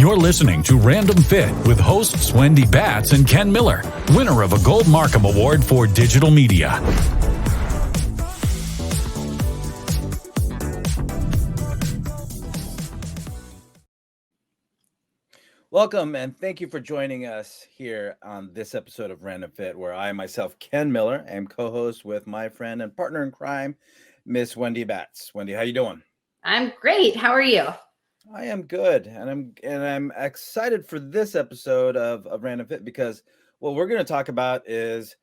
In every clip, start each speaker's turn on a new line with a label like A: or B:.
A: You're listening to Random Fit with hosts Wendy Batts and Ken Miller, winner of a Gold Markham Award for Digital Media.
B: Welcome, and thank you for joining us here on this episode of Random Fit, where I myself, Ken Miller, am co-host with my friend and partner in crime, Miss Wendy Batts. Wendy, how you doing?
C: I'm great. How are you?
B: I am good, and I'm excited for this episode of Random Fit because what we're going to talk about is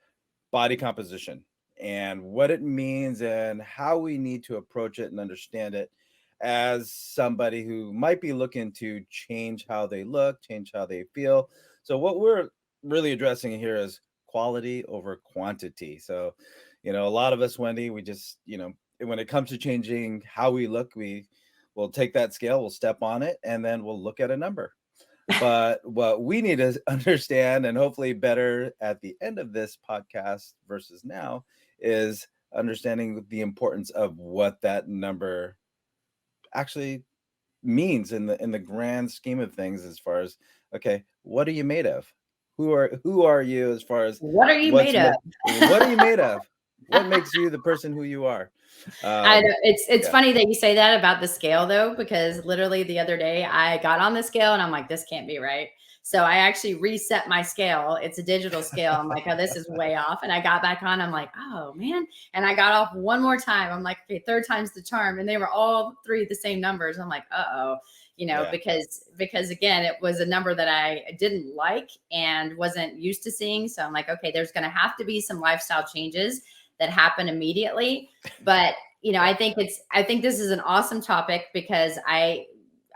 B: body composition and what it means and how we need to approach it and understand it as somebody who might be looking to change how they look, change how they feel. So what we're really addressing here is quality over quantity. So, a lot of us, Wendy, we just, when it comes to changing how we look, we'll take that scale, we'll step on it, and then we'll look at a number. But what we need to understand, and hopefully better at the end of this podcast versus now, is understanding the importance of what that number actually means in the grand scheme of things, as far as, okay, what are you made of? Who are you, as far as
C: what are you made of?
B: What are you made of? What makes you the person who you are?
C: I know it's funny that you say that about the scale, though, because literally the other day I got on the scale and I'm like, this can't be right. So I actually reset my scale. It's a digital scale. I'm like, oh, this is way off. And I got back on. I'm like, oh, man. And I got off one more time. I'm like, okay, third time's the charm. And they were all three the same numbers. I'm like, uh-oh, because again, it was a number that I didn't like and wasn't used to seeing. So I'm like, okay, there's going to have to be some lifestyle changes that happen immediately. But, I think this is an awesome topic because I,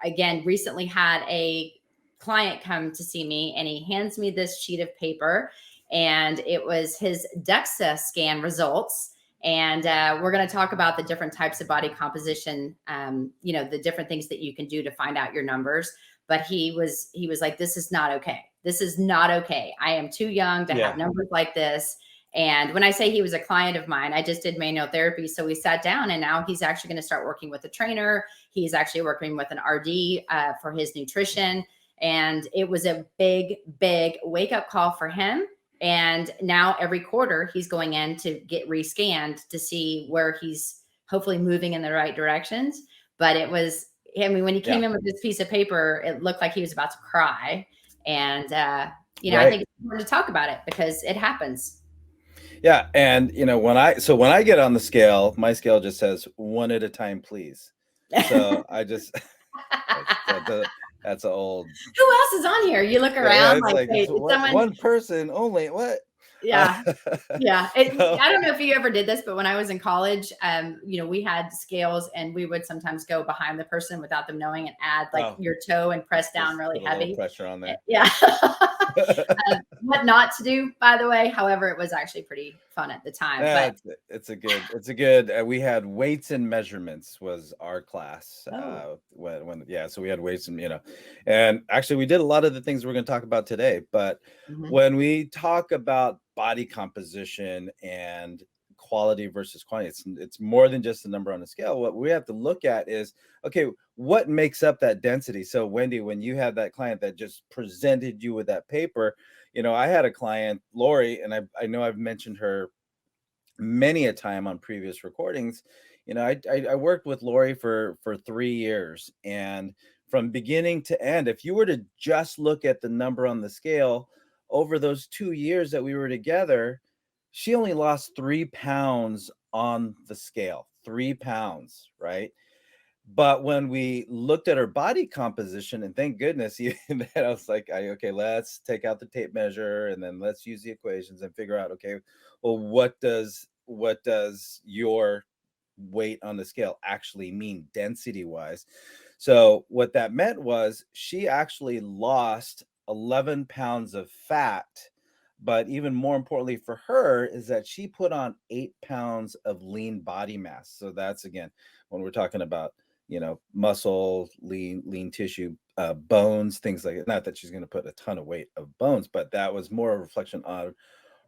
C: again, recently had a client come to see me and he hands me this sheet of paper and it was his DEXA scan results. And we're going to talk about the different types of body composition, the different things that you can do to find out your numbers. But he was like, this is not okay. This is not okay. I am too young to have numbers like this. And when I say he was a client of mine, I just did manual therapy. So we sat down and now he's actually going to start working with a trainer. He's actually working with an RD for his nutrition. And it was a big, big wake up call for him. And now every quarter he's going in to get rescanned to see where he's hopefully moving in the right directions. But it was, when he came in with this piece of paper, it looked like he was about to cry. And, I think it's important to talk about it because it happens.
B: Yeah. And, when I get on the scale, my scale just says 1 at a time, please. So I just, that's old.
C: Who else is on here? You look around like
B: someone... one person only. What?
C: Yeah. Yeah. I don't know if you ever did this, but when I was in college, we had scales and we would sometimes go behind the person without them knowing and add your toe and press down really heavy.
B: Pressure on there.
C: Yeah. What not to do, by the way. However, it was actually pretty fun at the time.
B: Yeah, but it's a good. We had weights and measurements was our class. So we had weights and and actually we did a lot of the things we're going to talk about today. But when we talk about body composition and quality versus quantity, it's more than just the number on the scale. What we have to look at is, okay, what makes up that density? So Wendy, when you had that client that just presented you with that paper, I had a client, Lori, and I know I've mentioned her many a time on previous recordings. I worked with Lori for 3 years, and from beginning to end, if you were to just look at the number on the scale over those 2 years that we were together, she only lost 3 pounds on the scale, 3 pounds, right? But when we looked at her body composition, and thank goodness, even that, I was like, okay, let's take out the tape measure and then let's use the equations and figure out, okay, well, what does your weight on the scale actually mean density wise? So what that meant was she actually lost 11 pounds of fat. But even more importantly for her is that she put on 8 pounds of lean body mass. So that's, again, when we're talking about, muscle, lean tissue, bones, things like that. Not that she's going to put a ton of weight of bones, but that was more a reflection on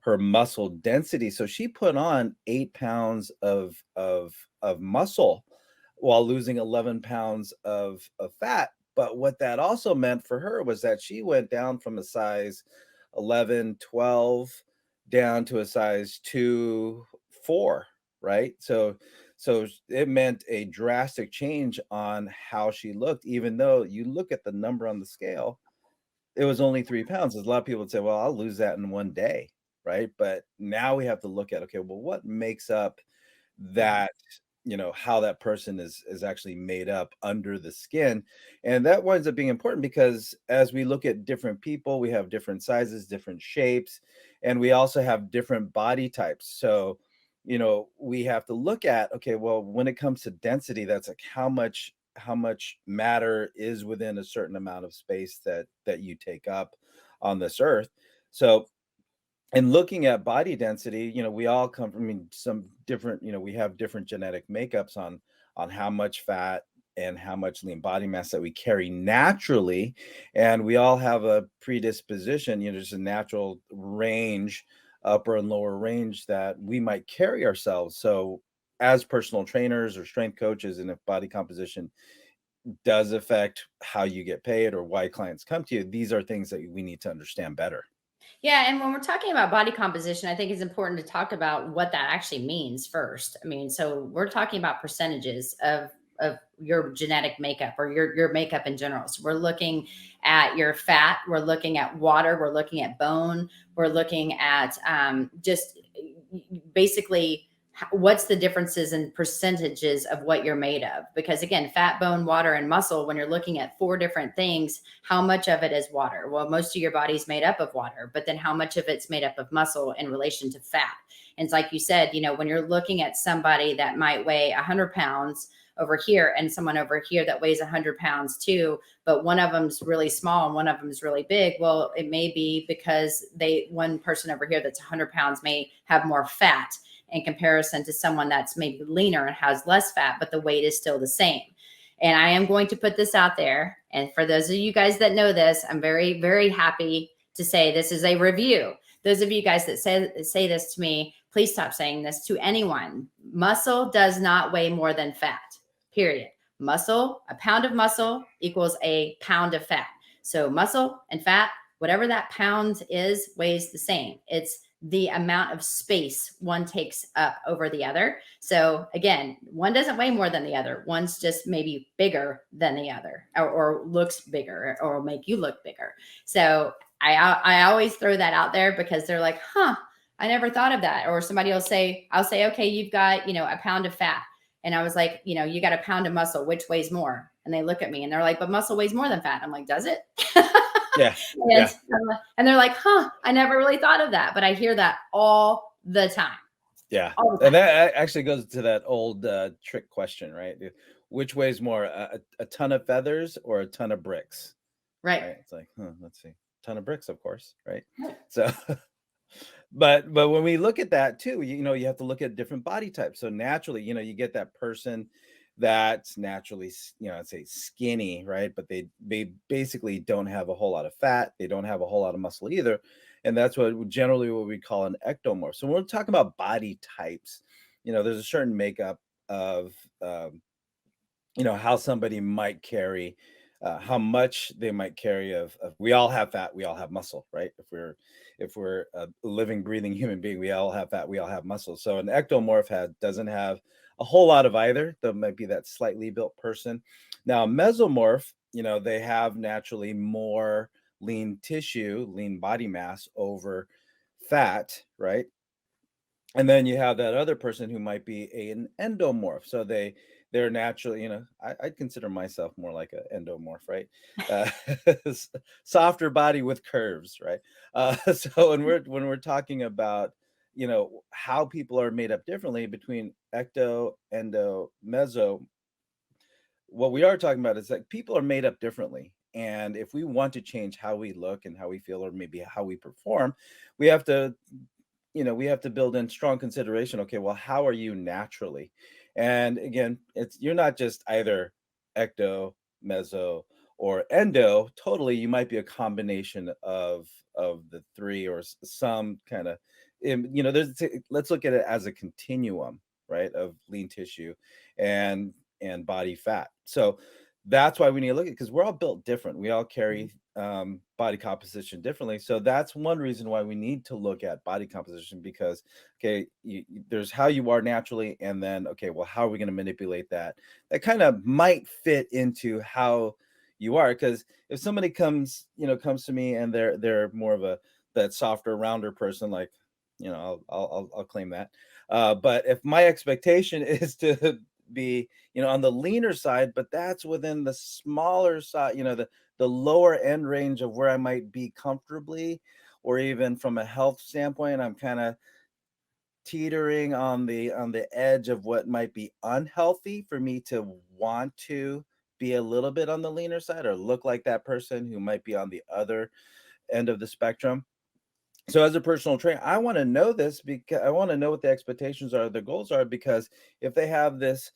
B: her muscle density. So she put on 8 pounds of muscle while losing 11 pounds of fat. But what that also meant for her was that she went down from a size 11, 12 down to a size 2, 4, right? So it meant a drastic change on how she looked, even though you look at the number on the scale, it was only 3 pounds. As a lot of people would say, well, I'll lose that in one day, right? But now we have to look at, okay, well, what makes up that, how that person is actually made up under the skin. And that winds up being important because as we look at different people, we have different sizes, different shapes, and we also have different body types. So, we have to look at, okay, well, when it comes to density, that's like how much matter is within a certain amount of space that you take up on this earth. So, and looking at body density, we all come from, I mean, some different, we have different genetic makeups on how much fat and how much lean body mass that we carry naturally. And we all have a predisposition, just a natural range, upper and lower range that we might carry ourselves. So as personal trainers or strength coaches, and if body composition does affect how you get paid or why clients come to you, these are things that we need to understand better.
C: Yeah, and when we're talking about body composition, I think it's important to talk about what that actually means first. I mean, so we're talking about percentages of your genetic makeup or your makeup in general. So we're looking at your fat, we're looking at water, we're looking at bone, we're looking at just basically what's the differences in percentages of what you're made of, because again, fat, bone, water, and muscle, when you're looking at 4 different things, how much of it is water? Well, most of your body's made up of water, but then how much of it's made up of muscle in relation to fat? And it's like you said, when you're looking at somebody that might weigh 100 pounds over here and someone over here that weighs 100 pounds too, but one of them's really small and one of them is really big. Well, it may be because one person over here that's 100 pounds may have more fat in comparison to someone that's maybe leaner and has less fat, but the weight is still the same. And I am going to put this out there. And for those of you guys that know this, I'm very, very happy to say this is a review. Those of you guys that say this to me, please stop saying this to anyone. Muscle does not weigh more than fat, period. Muscle, a pound of muscle equals a pound of fat. So muscle and fat, whatever that pound is, weighs the same. It's the amount of space one takes up over the other. So again, one doesn't weigh more than the other. One's just maybe bigger than the other, or looks bigger, or make you look bigger. So I always throw that out there because they're like, I never thought of that. Or somebody will say, I'll say, okay, you've got, a pound of fat. And I was like, you got a pound of muscle, which weighs more? And they look at me and they're like, but muscle weighs more than fat. I'm like, does it?
B: Yeah.
C: And they're like, I never really thought of that. But I hear that all the time.
B: Yeah.
C: All the time.
B: And that actually goes to that old trick question, right? Which weighs more, a ton of feathers or a ton of bricks?
C: Right.
B: It's like, let's see. Ton of bricks, of course, right? So but when we look at that too, you have to look at different body types. So naturally, you get that person that's naturally, I'd say skinny, right? But they basically don't have a whole lot of fat. They don't have a whole lot of muscle either. And that's what we call an ectomorph. So when we're talking about body types, there's a certain makeup of, how somebody might carry, how much they might carry of we all have fat, we all have muscle, right? If we're a living, breathing human being, we all have fat, we all have muscle. So an ectomorph doesn't have a whole lot of either. There might be that slightly built person. Now, mesomorph, they have naturally more lean tissue, lean body mass over fat, right? And then you have that other person who might be an endomorph. So they're naturally, I'd consider myself more like an endomorph, right? Softer body with curves, right? So when we're talking about, how people are made up differently between ecto, endo, meso, what we are talking about is that people are made up differently. And if we want to change how we look and how we feel, or maybe how we perform, we have to build in strong consideration. Okay, well, how are you naturally? And again, you're not just either ecto, meso, or endo. Totally, you might be a combination of the three, or some kind of, let's look at it as a continuum, right, of lean tissue and body fat. So that's why we need to look at, because we're all built different. We all carry body composition differently. So that's one reason why we need to look at body composition, because okay, there's how you are naturally, and then okay, well, how are we going to manipulate that? That kind of might fit into how you are. Because if somebody comes to me and they're more of that softer, rounder person, like, I'll claim that. But if my expectation is to be on the leaner side, but that's within the smaller side, the lower end range of where I might be comfortably, or even from a health standpoint, I'm kind of teetering on the edge of what might be unhealthy for me to want to be a little bit on the leaner side, or look like that person who might be on the other end of the spectrum. So as a personal trainer, I want to know this, because I want to know what the expectations are, the goals are, because if they have this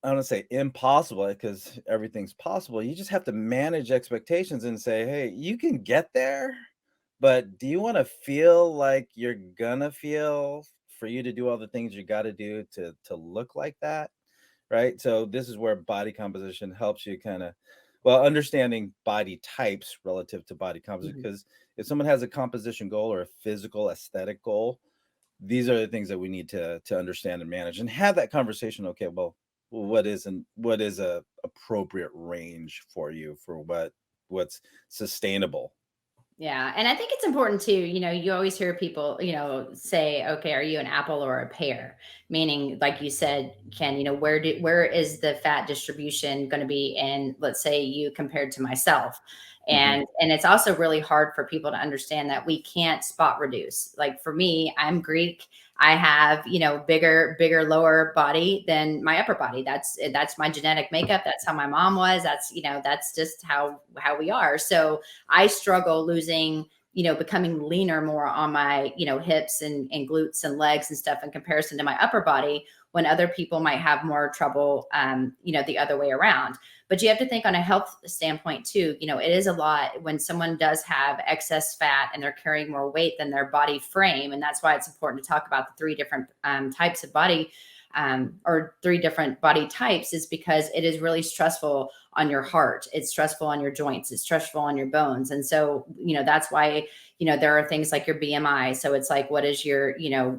B: I don't say impossible, because everything's possible. You just have to manage expectations and say, hey, you can get there, but do you want to feel like you're gonna feel, for you to do all the things you got to do to look like that, right? So this is where body composition helps you kind of, well, understanding body types relative to body composition.
C: Mhm.
B: Because if someone has a composition goal or a physical aesthetic goal, these are the things that we need to understand and manage, and have that conversation. Okay, well, what is a appropriate range for you, for what's sustainable.
C: Yeah. And I think it's important too, you always hear people, say, okay, are you an apple or a pear? Meaning, like you said, Ken, where is the fat distribution going to be in, let's say, you compared to myself?
B: Hmm.
C: And it's also really hard for people to understand that we can't spot reduce. Like for me, I'm Greek. I have, bigger lower body than my upper body. That's my genetic makeup. That's how my mom was. That's just how we are. So I struggle losing, becoming leaner more on my, hips and glutes and legs and stuff in comparison to my upper body, when other people might have more trouble, the other way around. But you have to think on a health standpoint too. It is a lot when someone does have excess fat and they're carrying more weight than their body frame. And that's why it's important to talk about the three different types of body, or three different body types, is because it is really stressful on your heart. It's stressful on your joints. It's stressful on your bones. And so, that's why, there are things like your BMI. So it's like, what is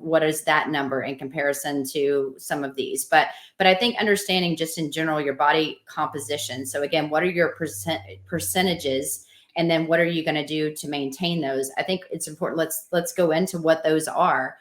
C: what is that number in comparison to some of these? But I think understanding just in general your body composition. So again, what are your percentages? And then what are you going to do to maintain those? I think it's important. Let's go into what those are.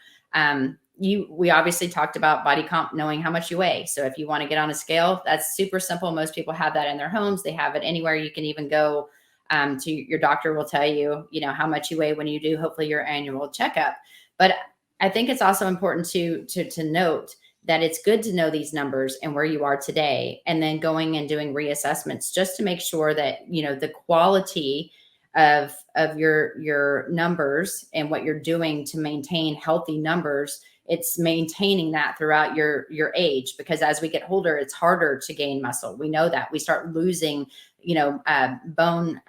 C: We obviously talked about body comp, knowing how much you weigh. So if you want to get on a scale, that's super simple. Most people have that in their homes. They have it anywhere. You can even go to your doctor will tell you, how much you weigh when you do hopefully your annual checkup. But I think it's also important to note that it's good to know these numbers and where you are today, and then going and doing reassessments just to make sure that the quality of your numbers and what you're doing to maintain healthy numbers, it's maintaining that throughout your age, because as we get older, it's harder to gain muscle. We know that we start losing, bone,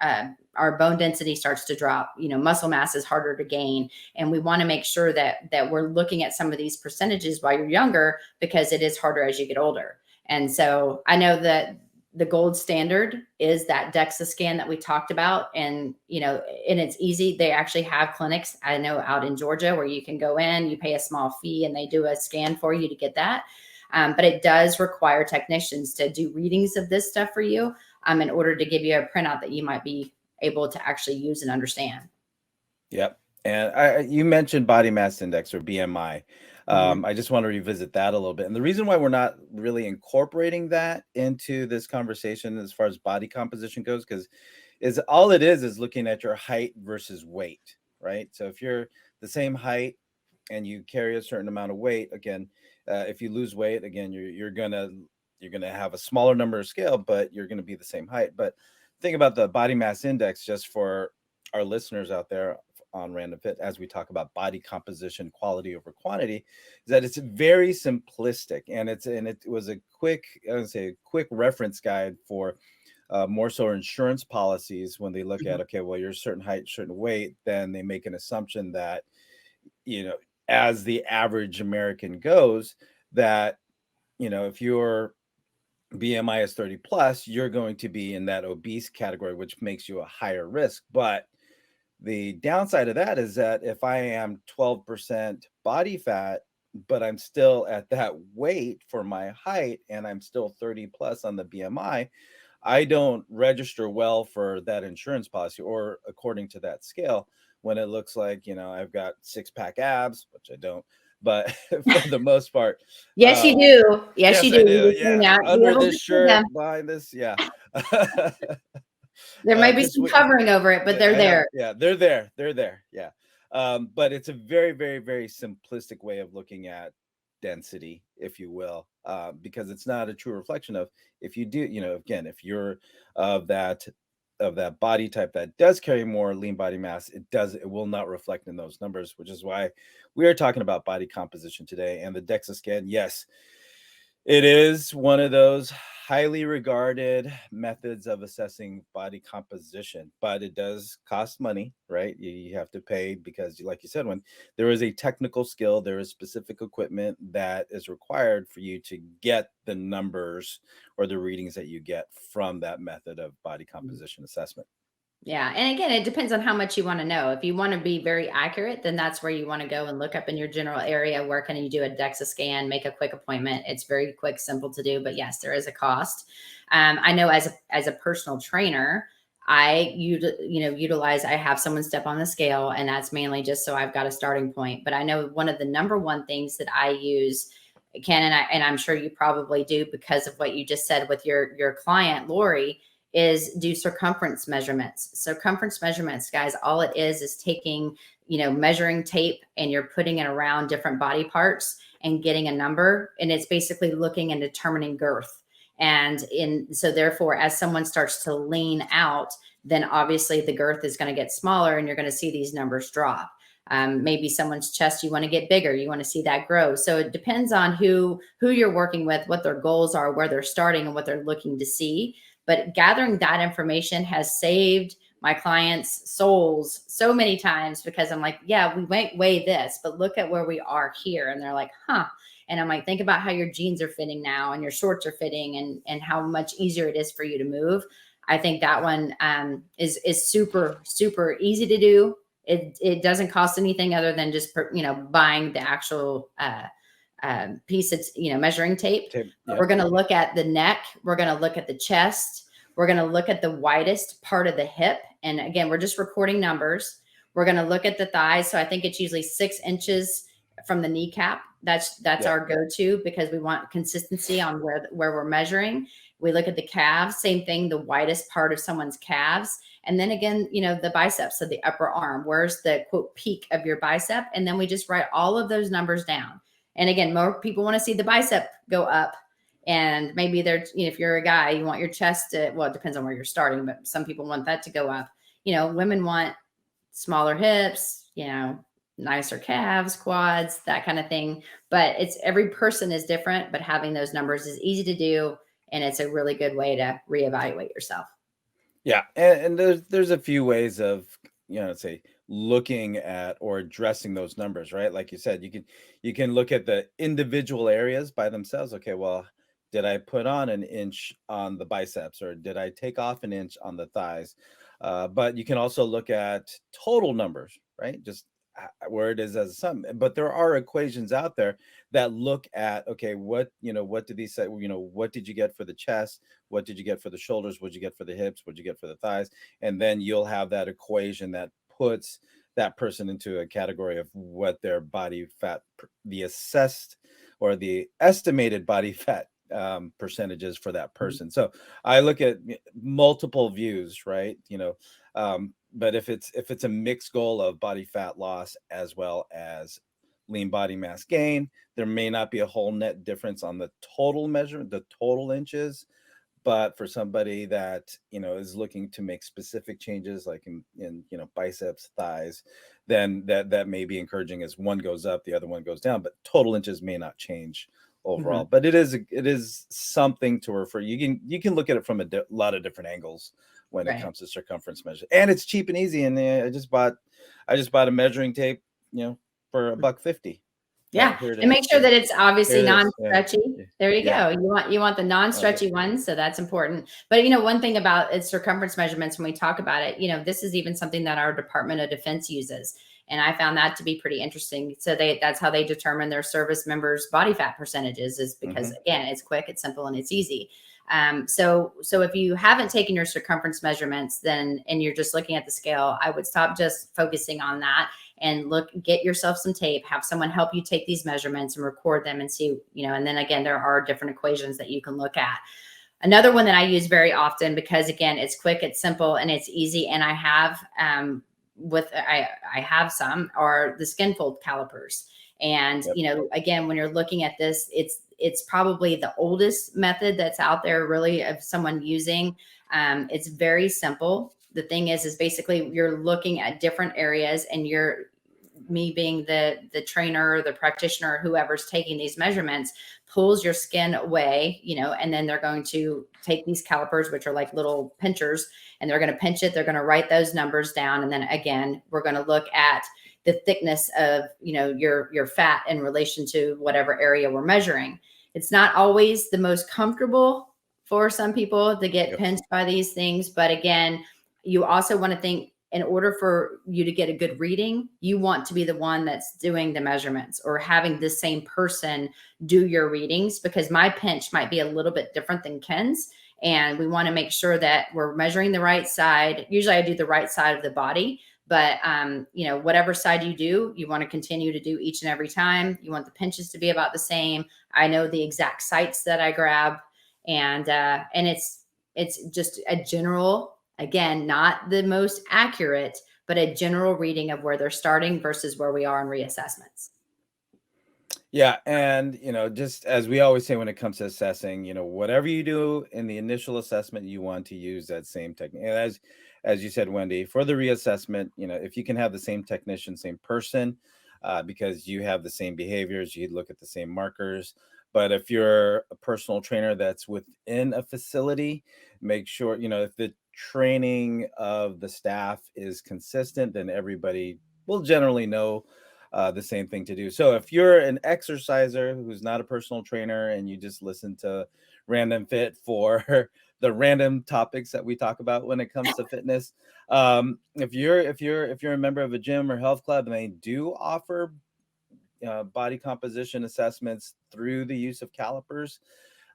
C: our bone density starts to drop, muscle mass is harder to gain. And we want to make sure that we're looking at some of these percentages while you're younger, because it is harder as you get older. And so I know that the gold standard is that DEXA scan that we talked about. And, and it's easy. They actually have clinics, I know, out in Georgia, where you can go in, you pay a small fee, and they do a scan for you to get that. But it does require technicians to do readings of this stuff for you, in order to give you a printout that you might be able to actually use and understand.
B: Yep. And you mentioned body mass index, or BMI.
C: Mhm.
B: I just want to revisit that a little bit. And the reason why we're not really incorporating that into this conversation as far as body composition goes, because is all it is looking at your height versus weight, right? So if you're the same height and you carry a certain amount of weight, again, if you lose weight, again, you're gonna have a smaller number of scale, but you're gonna be the same height. But think about the body mass index, just for our listeners out there on Random Fit, as we talk about body composition, quality over quantity, is that it's very simplistic, and it was a quick, I would say, a quick reference guide for more so insurance policies. When they look at,
C: Mhm.
B: okay, well, you're a certain height, certain weight, then they make an assumption that, you know, as the average American goes, that, if you're BMI is 30 plus, you're going to be in that obese category, which makes you a higher risk. But the downside of that is that if I am 12% body fat, but I'm still at that weight for my height and I'm still 30 plus on the BMI, I don't register well for that insurance policy or according to that scale when it looks like, I've got six-pack abs, which I don't, but for the most part,
C: Yes, you do. Yes, you
B: yes,
C: do.
B: I
C: You
B: do.
C: just may
B: Yeah.
C: not be
B: Under
C: able
B: this
C: to see them.
B: shirt, behind this. Yeah.
C: There may be
B: Just
C: some covering over it, but they're there.
B: yeah, they're there. They're there. Yeah. But it's a very, very, very simplistic way of looking at density, if you will, because it's not a true reflection of if you do, again, if you're of that body type that does carry more lean body mass, it will not reflect in those numbers, which is why we are talking about body composition today. And the DEXA scan, yes, it is one of those highly regarded methods of assessing body composition, but it does cost money, right? You have to pay because, like you said, when there is a technical skill, there is specific equipment that is required for you to get the numbers or the readings that you get from that method of body composition assessment.
C: Yeah. And again, it depends on how much you want to know. If you want to be very accurate, then that's where you want to go and look up in your general area. Where can you do a DEXA scan, make a quick appointment? It's very quick, simple to do, but yes, there is a cost. I know as a personal trainer, utilize, I have someone step on the scale, and that's mainly just so I've got a starting point. But I know one of the number one things that I use, Ken, and I'm sure you probably do because of what you just said with your client, Lori, is do circumference measurements. Circumference measurements, guys, all it is taking, measuring tape, and you're putting it around different body parts and getting a number. And it's basically looking and determining girth. And so therefore, as someone starts to lean out, then obviously the girth is going to get smaller and you're going to see these numbers drop. Maybe someone's chest, you want to get bigger, you want to see that grow. So it depends on who you're working with, what their goals are, where they're starting, and what they're looking to see. But gathering that information has saved my clients' souls so many times, because I'm like, yeah, we might weigh this, but look at where we are here. And they're like, huh. And I'm like, think about how your jeans are fitting now and your shorts are fitting, and how much easier it is for you to move. I think that one is super, super easy to do. It doesn't cost anything other than just, buying the actual piece of, measuring tape.
B: Yeah.
C: We're going to look at the neck. We're going to look at the chest. We're going to look at the widest part of the hip. And again, we're just recording numbers. We're going to look at the thighs. So I think it's usually 6 inches from the kneecap. That's our go-to, because we want consistency on where we're measuring. We look at the calves, same thing, the widest part of someone's calves. And then again, the biceps, so the upper arm, where's the quote peak of your bicep? And then we just write all of those numbers down. And again, more people want to see the bicep go up. And maybe if you're a guy, you want your chest to, well, it depends on where you're starting, but some people want that to go up. Women want smaller hips, nicer calves, quads, that kind of thing. But every person is different, but having those numbers is easy to do. And it's a really good way to reevaluate yourself.
B: Yeah. And there's a few ways of, say looking at or addressing those numbers, right? Like you said, you can look at the individual areas by themselves. Okay, well, did I put on an inch on the biceps, or did I take off an inch on the thighs? But you can also look at total numbers, right? Just where it is as a sum. But there are equations out there that look at, okay, what did these say? What did you get for the chest? What did you get for the shoulders? What did you get for the hips? What did you get for the thighs? And then you'll have that equation that puts that person into a category of what their body fat, the assessed or the estimated body fat percentages for that person. So I look at multiple views, right? But if it's a mixed goal of body fat loss as well as lean body mass gain, there may not be a whole net difference on the total measurement, the total inches. But for somebody that is looking to make specific changes, like in biceps, thighs, then that may be encouraging as one goes up, the other one goes down. But total inches may not change overall. But it is something to refer. You can look at it from a lot of different angles when it comes to circumference measure, and it's cheap and easy. And I just bought a measuring tape, for $1.50.
C: Yeah,
B: here it
C: and
B: is.
C: make sure that it's obviously
B: Here it is. Yeah.
C: non-stretchy. There you
B: Yeah.
C: go. You want the non-stretchy ones, so that's important. But one thing about its circumference measurements when we talk about it, this is even something that our Department of Defense uses, and I found that to be pretty interesting. So that's how they determine their service members' body fat percentages, is because again, it's quick, it's simple, and it's easy. So if you haven't taken your circumference measurements, and you're just looking at the scale, I would stop just focusing on that and get yourself some tape, have someone help you take these measurements and record them and see, and then again, there are different equations that you can look at. Another one that I use very often, because again, it's quick, it's simple, and it's easy. And I have, I have some, are the Skinfold calipers. And, again, when you're looking at this, it's probably the oldest method that's out there, really, of someone using. It's very simple. The thing is basically you're looking at different areas, and me being the trainer, the practitioner, whoever's taking these measurements, pulls your skin away, and then they're going to take these calipers, which are like little pinchers, and they're going to pinch it. They're going to write those numbers down. And then again, we're going to look at the thickness of, your fat in relation to whatever area we're measuring. It's not always the most comfortable for some people to get pinched by these things. But again, you also want to think, in order for you to get a good reading, you want to be the one that's doing the measurements, or having the same person do your readings, because my pinch might be a little bit different than Ken's. And we want to make sure that we're measuring the right side. Usually I do the right side of the body, but whatever side you do, you want to continue to do each and every time. You want the pinches to be about the same. I know the exact sites that I grab, and it's just a general, again, not the most accurate, but a general reading of where they're starting versus where we are in reassessments.
B: Yeah. And, just as we always say when it comes to assessing, whatever you do in the initial assessment, you want to use that same technique. And as you said, Wendy, for the reassessment, if you can have the same technician, same person, because you have the same behaviors, you look at the same markers. But if you're a personal trainer that's within a facility, make sure, if the training of the staff is consistent, then everybody will generally know the same thing to do. So if you're an exerciser who's not a personal trainer, and you just listen to Random Fit for the random topics that we talk about when it comes to fitness, if you're a member of a gym or health club, and they do offer body composition assessments through the use of calipers,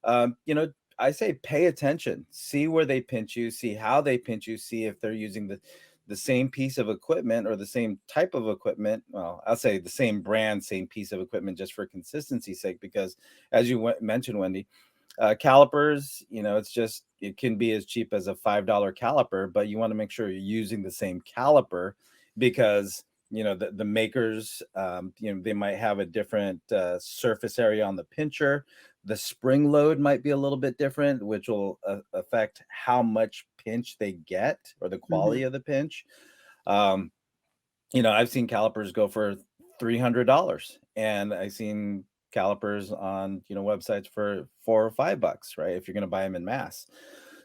B: I say pay attention, see where they pinch you, see how they pinch you, see if they're using the same piece of equipment or the same type of equipment. Well, I'll say the same brand, same piece of equipment, just for consistency's sake, because as you mentioned, Wendy, calipers, it can be as cheap as a $5 caliper, but you want to make sure you're using the same caliper, because the makers, they might have a different surface area on the pincher. The spring load might be a little bit different, which will affect how much pinch they get, or the quality of the pinch. I've seen calipers go for $300, and I've seen calipers on websites for $4 or $5, right, if you're going to buy them in mass.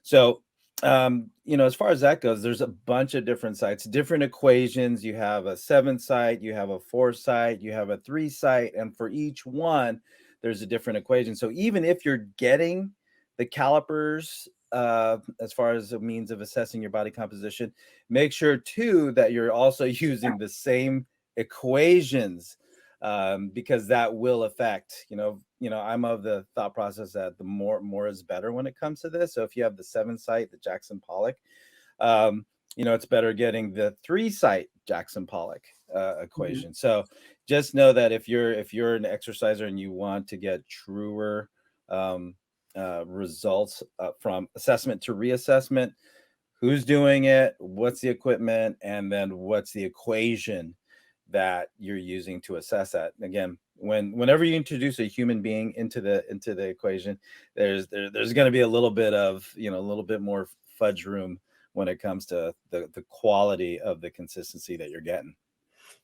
B: So as far as that goes, there's a bunch of different sites, different equations. You have a 7 site, you have a 4 site, you have a 3 site, and for each one there's a different equation. So even if you're getting the calipers as far as a means of assessing your body composition, make sure too that you're also using the same equations, because that will affect, I'm of the thought process that the more is better when it comes to this. So if you have the 7 site, the Jackson Pollock, it's better getting the 3 site Jackson Pollock equation. So just know that if you're an exerciser and you want to get truer results from assessment to reassessment, who's doing it, what's the equipment, and then what's the equation that you're using to assess that. Again, whenever you introduce a human being into the equation, there's going to be a little bit of, a little bit more fudge room when it comes to the quality of the consistency that you're getting.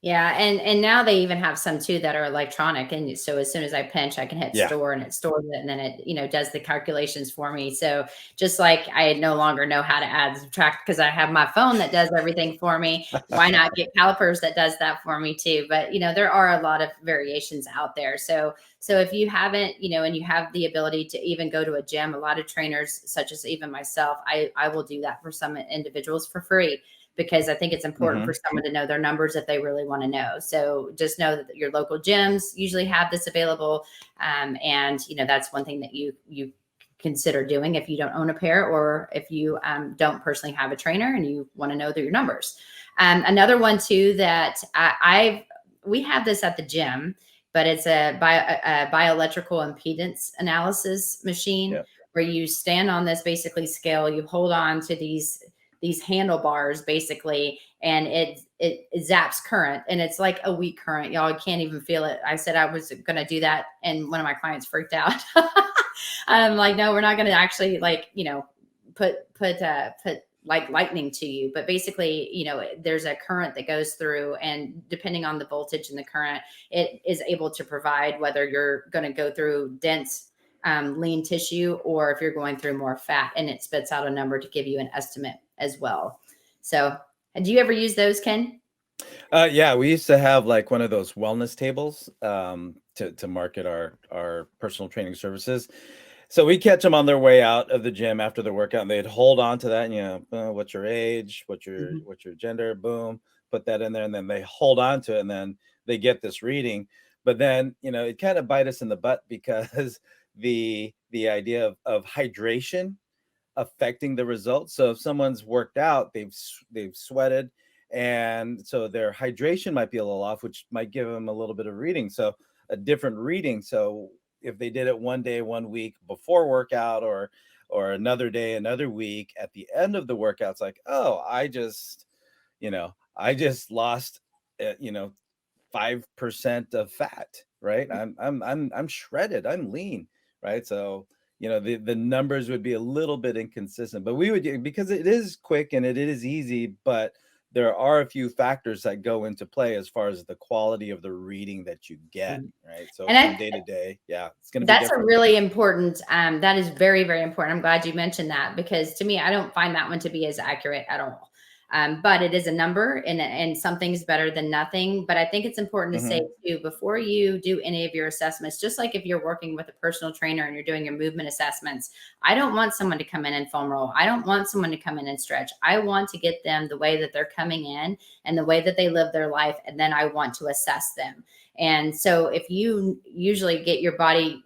C: Yeah, and now they even have some too that are electronic, and so as soon as I pinch, I can hit
B: Yeah.
C: store and it stores it, and then it, does the calculations for me. So just like I no longer know how to add and subtract because I have my phone that does everything for me, why not get calipers that does that for me too? But there are a lot of variations out there. So if you haven't, and you have the ability to even go to a gym, a lot of trainers, such as even myself, I will do that for some individuals for free, because I think it's important for someone to know their numbers if they really want to know. So just know that your local gyms usually have this available. And that's one thing that you consider doing if you don't own a pair, or if you don't personally have a trainer and you want to know your numbers. Another one too that we have this at the gym, but it's a bioelectrical impedance analysis machine,
B: Yeah.
C: where you stand on this basically scale, you hold on to these handlebars basically, and it zaps current, and it's like a weak current, y'all. I can't even feel it. I said I was going to do that, and one of my clients freaked out. I'm like, no, we're not going to actually put like lightning to you, but basically, there's a current that goes through, and depending on the voltage and the current, it is able to provide whether you're going to go through dense lean tissue, or if you're going through more fat, and it spits out a number to give you an estimate as well. So do you ever use those, Ken?
B: Yeah, we used to have like one of those wellness tables to market our personal training services. So we catch them on their way out of the gym after the workout, and they'd hold on to that, and what's your age, what's your gender, boom, put that in there, and then they hold on to it, and then they get this reading. But then it kind of bite us in the butt, because the idea of hydration affecting the results. So if someone's worked out, they've sweated, and so their hydration might be a little off, which might give them a little bit of reading. So a different reading. So if they did it one day, 1 week before workout, or another day, another week, at the end of the workout, it's like, oh, I just lost 5% of fat, right? I'm shredded, I'm lean, right? So the numbers would be a little bit inconsistent, but we would, because it is quick and it is easy, but there are a few factors that go into play as far as the quality of the reading that you get, right? So
C: And
B: from day to day, yeah, it's going to be
C: that's a
B: different.
C: really important, that is very, very important. I'm glad you mentioned that, because to me, I don't find that one to be as accurate at all. But it is a number, and something's better than nothing. But I think it's important to say too, before you do any of your assessments, just like if you're working with a personal trainer and you're doing your movement assessments, I don't want someone to come in and foam roll. I don't want someone to come in and stretch. I want to get them the way that they're coming in and the way that they live their life. And then I want to assess them. And so if you usually get your body,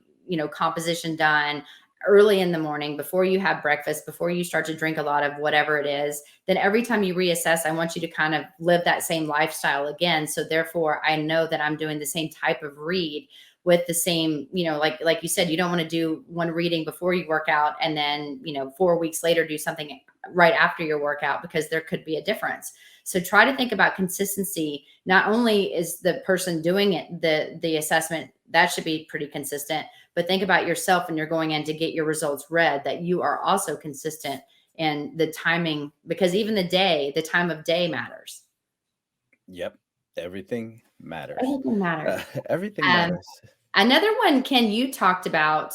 C: composition done early in the morning, before you have breakfast, before you start to drink a lot of whatever it is, then every time you reassess, I want you to kind of live that same lifestyle again. So therefore, I know that I'm doing the same type of read with the same, like you said, you don't want to do one reading before you work out, and then, 4 weeks later, do something right after your workout, because there could be a difference. So try to think about consistency. Not only is the person doing it, the assessment, that should be pretty consistent, but think about yourself when you're going in to get your results read, that you are also consistent in the timing, because even the time of day matters.
B: Yep, everything matters.
C: Everything matters.
B: Everything matters.
C: Another one, Ken, you talked about,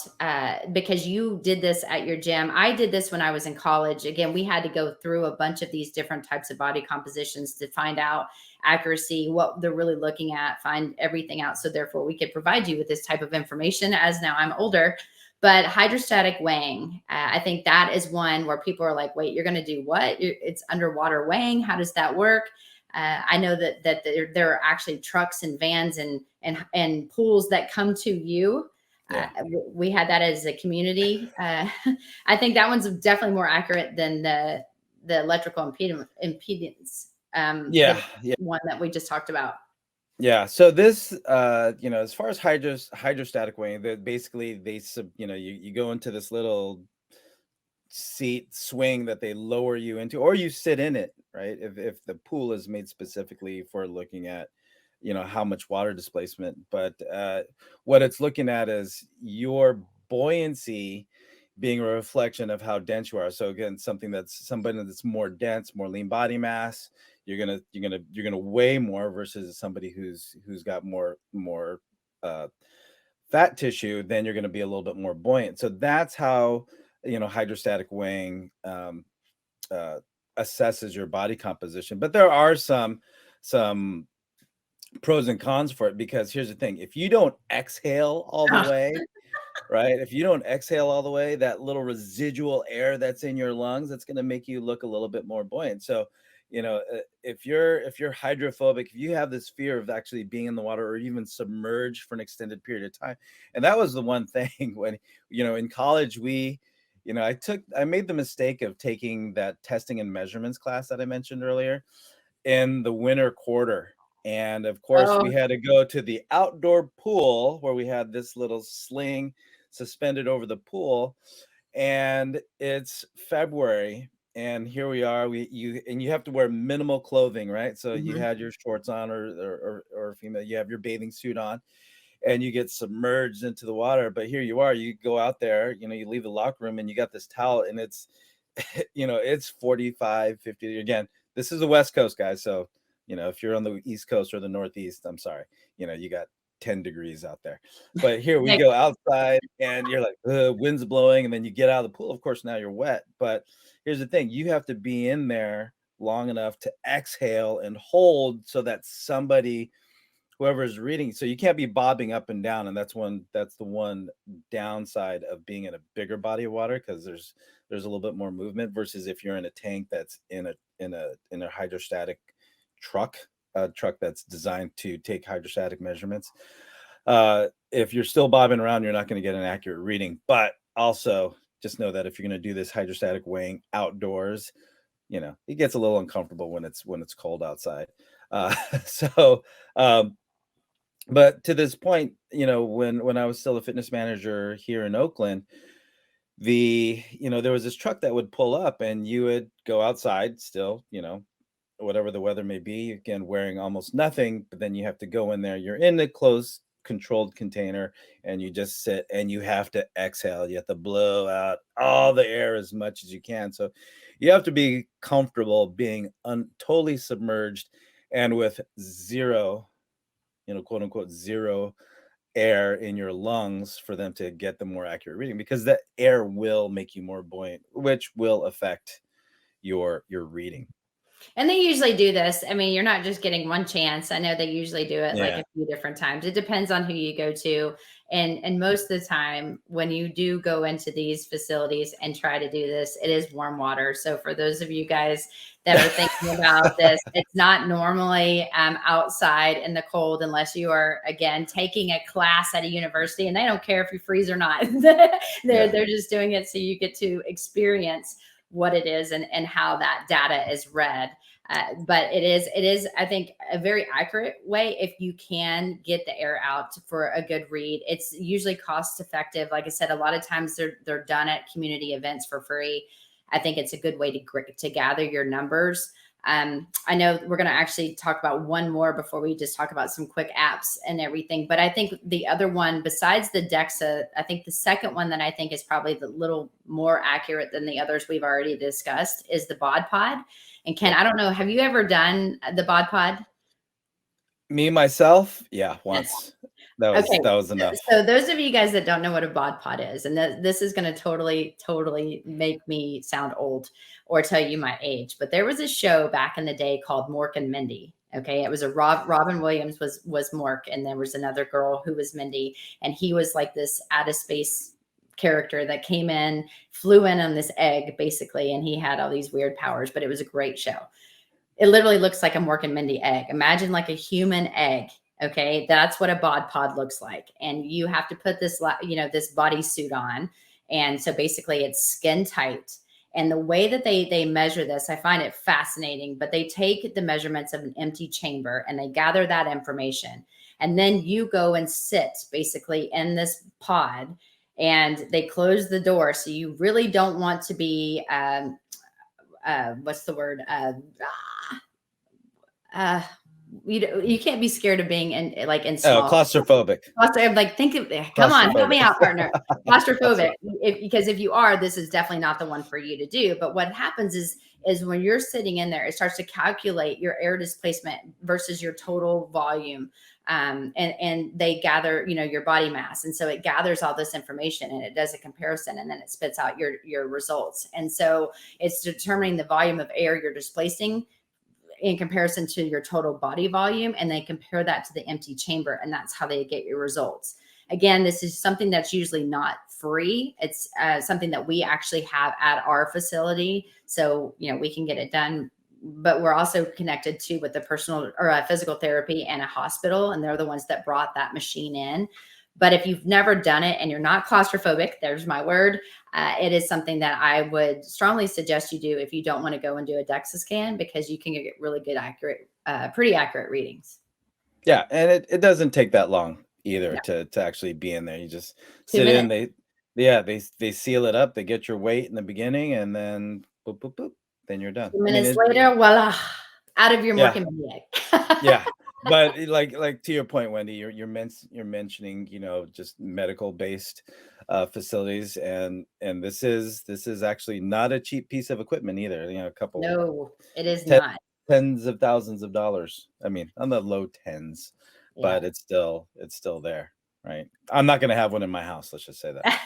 C: because you did this at your gym. I did this when I was in college. Again, we had to go through a bunch of these different types of body compositions to find out accuracy, what they're really looking at, find everything out. So therefore, we could provide you with this type of information, as now I'm older. But hydrostatic weighing, I think that is one where people are like, wait, you're going to do what? It's underwater weighing. How does that work? I know that there are actually trucks and vans and pools that come to you.
B: Yeah.
C: We had that as a community. I think that one's definitely more accurate than the electrical impedance.
B: Yeah.
C: One that we just talked about.
B: Yeah. So this, as far as hydrostatic weighing, that basically you go into this little seat swing that they lower you into, or you sit in it, right? If the pool is made specifically for looking at, how much water displacement, but what it's looking at is your buoyancy being a reflection of how dense you are. So again, somebody that's more dense, more lean body mass, you're gonna weigh more versus somebody who's got more fat tissue. Then you're going to be a little bit more buoyant. So that's how hydrostatic weighing uh, assesses your body composition. But there are some pros and cons for it, because here's the thing: if you don't exhale all the way, right? If you don't exhale all the way, that little residual air that's in your lungs, that's going to make you look a little bit more buoyant. So, if you're hydrophobic, if you have this fear of actually being in the water or even submerged for an extended period of time, and that was the one thing when, in college, I made the mistake of taking that testing and measurements class that I mentioned earlier in the winter quarter. And of course, we
C: Oh,
B: had to go to the outdoor pool where we had this little sling suspended over the pool. And it's February. And here we are. You have to wear minimal clothing, right? So you
C: mhm.
B: had your shorts on, or female, you have your bathing suit on, and you get submerged into the water. But here you are, you go out there, you leave the locker room and you got this towel, and it's it's 45, 50. Again, this is the West Coast, guys. So, if you're on the East Coast or the Northeast, I'm sorry, you got 10 degrees out there. But here we
C: Like,
B: go outside and you're like, wind's blowing. And then you get out of the pool. Of course, now you're wet. But here's the thing: you have to be in there long enough to exhale and hold so that whoever's reading, so you can't be bobbing up and down. And that's the one downside of being in a bigger body of water, because there's a little bit more movement versus if you're in a tank that's in a hydrostatic truck, a truck that's designed to take hydrostatic measurements. If you're still bobbing around, you're not going to get an accurate reading. But also just know that if you're going to do this hydrostatic weighing outdoors, it gets a little uncomfortable when it's cold outside. So but to this point, when I was still a fitness manager here in Oakland, there was this truck that would pull up and you would go outside still, whatever the weather may be, again, wearing almost nothing, but then you have to go in there. You're in the closed controlled container and you just sit and you have to exhale. You have to blow out all the air as much as you can. So you have to be comfortable being totally submerged and with zero, quote unquote, zero air in your lungs for them to get the more accurate reading, because that air will make you more buoyant, which will affect your reading.
C: and they usually do this. I mean, you're not just getting one chance. I know they usually do it like
B: Yeah.
C: a few different times. It depends on who you go to. And most of the time, when you do go into these facilities and try to do this, it is warm water. So for those of you guys that are thinking about this, it's not normally outside in the cold unless you are, again, taking a class at a university, and they don't care if you freeze or not.
B: Yeah.
C: They're just doing it so you get to experience what it is and how that data is read. But it is, I think, a very accurate way if you can get the air out for a good read. It's usually cost effective. Like I said, a lot of times they're done at community events for free. I think it's a good way to gather your numbers. I know we're going to actually talk about one more before we just talk about some quick apps and everything. But I think the other one, besides the DEXA, I think the second one that I think is probably the little more accurate than the others we've already discussed is the bod pod. And Ken, I don't know, have you ever done the bod pod?
B: Me myself, yeah, once.
C: Okay.
B: That was enough.
C: So those of you guys that don't know what a bod pod is, and this is going to totally make me sound old or tell you my age, but there was a show back in the day called Mork and Mindy. Okay, it was Robin Williams was Mork, and there was another girl who was Mindy, and he was like this out of space character that came in, flew in on this egg basically, and he had all these weird powers. But it was a great show. It literally looks like a Mork and Mindy egg. Imagine like a human egg. Okay, that's what a bod pod looks like, and you have to put this, this bodysuit on, and so basically it's skin tight. And the way that they measure this, I find it fascinating. But they take the measurements of an empty chamber and they gather that information, and then you go and sit basically in this pod, and they close the door, so you really don't want to be what's the word? you can't be scared of being in small.
B: Claustrophobic.
C: Like, think of, come on, help me out, partner. Claustrophobic. Because if you are, this is definitely not the one for you to do. But what happens is when you're sitting in there, it starts to calculate your air displacement versus your total volume. And they gather, your body mass. And so it gathers all this information and it does a comparison, and then it spits out your results. And so it's determining the volume of air you're displacing in comparison to your total body volume, and they compare that to the empty chamber, and that's how they get your results. Again, this is something that's usually not free. It's something that we actually have at our facility, so we can get it done. But we're also connected to with the personal or physical therapy and a hospital, and they're the ones that brought that machine in. But if you've never done it and you're not claustrophobic, there's my word, it is something that I would strongly suggest you do if you don't want to go and do a DEXA scan, because you can get really good, pretty accurate readings.
B: Yeah, and it doesn't take that long either to actually be in there. You just sit in. They seal it up. They get your weight in the beginning, and then boop boop boop. Then you're done.
C: 2 minutes later, voila, out of your working bag.
B: Yeah. But like to your point, Wendy, you're mentioning, just medical based facilities, and this is actually not a cheap piece of equipment either. A couple.
C: No, it is not.
B: Tens of thousands of dollars. I mean, on the low tens, but it's still there, right? I'm not going to have one in my house. Let's just say that.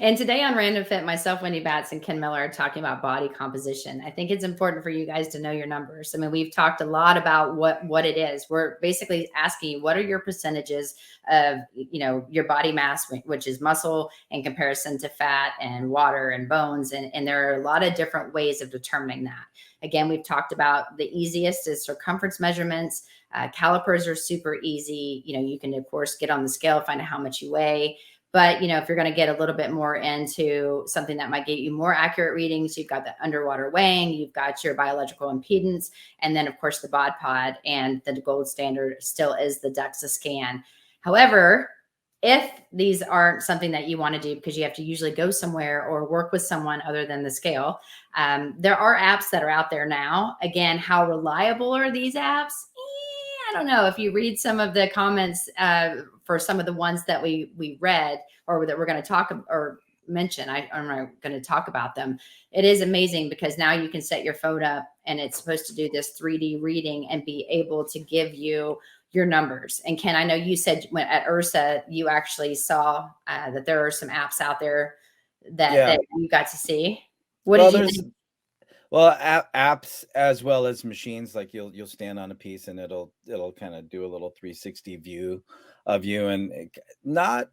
C: And today on Random Fit, myself, Wendy Batts, and Ken Miller are talking about body composition. I think it's important for you guys to know your numbers. I mean, we've talked a lot about what it is. We're basically asking you, what are your percentages of, your body mass, which is muscle, in comparison to fat and water and bones. And there are a lot of different ways of determining that. Again, we've talked about the easiest is circumference measurements. Calipers are super easy. You can, of course, get on the scale, find out how much you weigh. But, if you're going to get a little bit more into something that might get you more accurate readings, you've got the underwater weighing, you've got your bioelectrical impedance, and then, of course, the bod pod, and the gold standard still is the DEXA scan. However, if these aren't something that you want to do because you have to usually go somewhere or work with someone other than the scale, there are apps that are out there now. Again, how reliable are these apps? I don't know. If you read some of the comments for some of the ones that we read or that we're going to talk or mention, I'm not going to talk about them. It is amazing because now you can set your phone up and it's supposed to do this 3D reading and be able to give you your numbers. And Ken, I know you said at URSA, you actually saw that there are some apps out there that you got to see. What did you think?
B: Well, apps as well as machines, like you'll stand on a piece and it'll kind of do a little 360 view of you, and not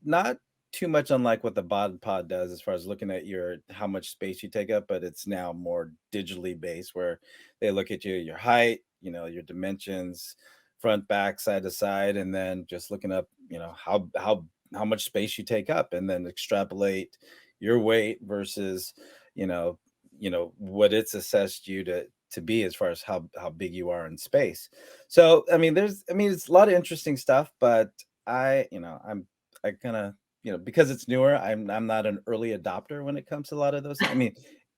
B: too much unlike what the bod pod does as far as looking at how much space you take up, but it's now more digitally based where they look at your height, your dimensions, front, back, side to side, and then just looking up, how much space you take up, and then extrapolate your weight versus, what it's assessed you to be as far as how big you are in space. So, it's a lot of interesting stuff, but I kind of, because it's newer, I'm not an early adopter when it comes to a lot of those.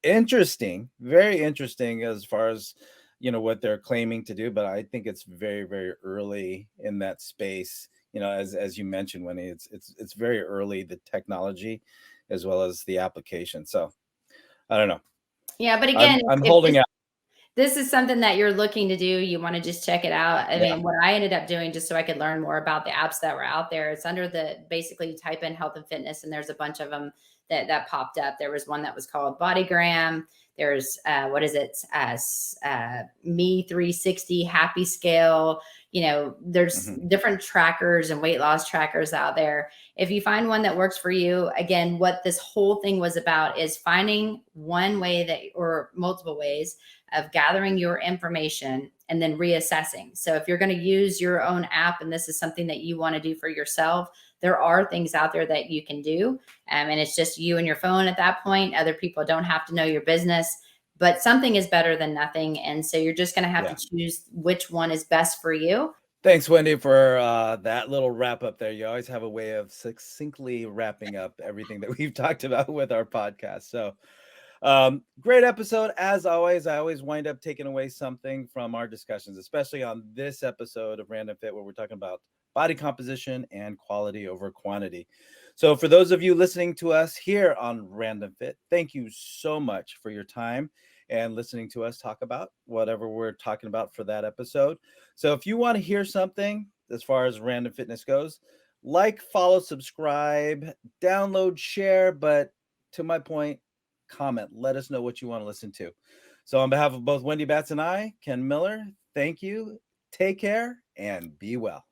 B: Interesting, very interesting as far as, what they're claiming to do, but I think it's very, very early in that space. As you mentioned, Winnie, it's very early, the technology as well as the application. So I don't know.
C: Yeah, but again,
B: I'm holding out.
C: This is something that you're looking to do. You want to just check it out. I mean, what I ended up doing just so I could learn more about the apps that were out there, it's under basically you type in health and fitness, and there's a bunch of them that popped up. There was one that was called Bodygram. There's Me 360 Happy Scale. There's different trackers and weight loss trackers out there. If you find one that works for you, again, what this whole thing was about is finding one way or multiple ways of gathering your information and then reassessing. So if you're going to use your own app and this is something that you want to do for yourself, there are things out there that you can do. And it's just you and your phone at that point. Other people don't have to know your business, but something is better than nothing. And so you're just going to have to choose which one is best for you.
B: Thanks, Wendy, for that little wrap up there. You always have a way of succinctly wrapping up everything that we've talked about with our podcast. So Great episode as always. I always wind up taking away something from our discussions, especially on this episode of Random Fit, where we're talking about body composition and quality over quantity. So for those of you listening to us here on Random Fit, thank you so much for your time and listening to us talk about whatever we're talking about for that episode. So if you want to hear something as far as Random Fitness goes, like, follow, subscribe, download, share, but to my point, comment. Let us know what you want to listen to. So on behalf of both Wendy Batts and I, Ken Miller, thank you, take care, and be well.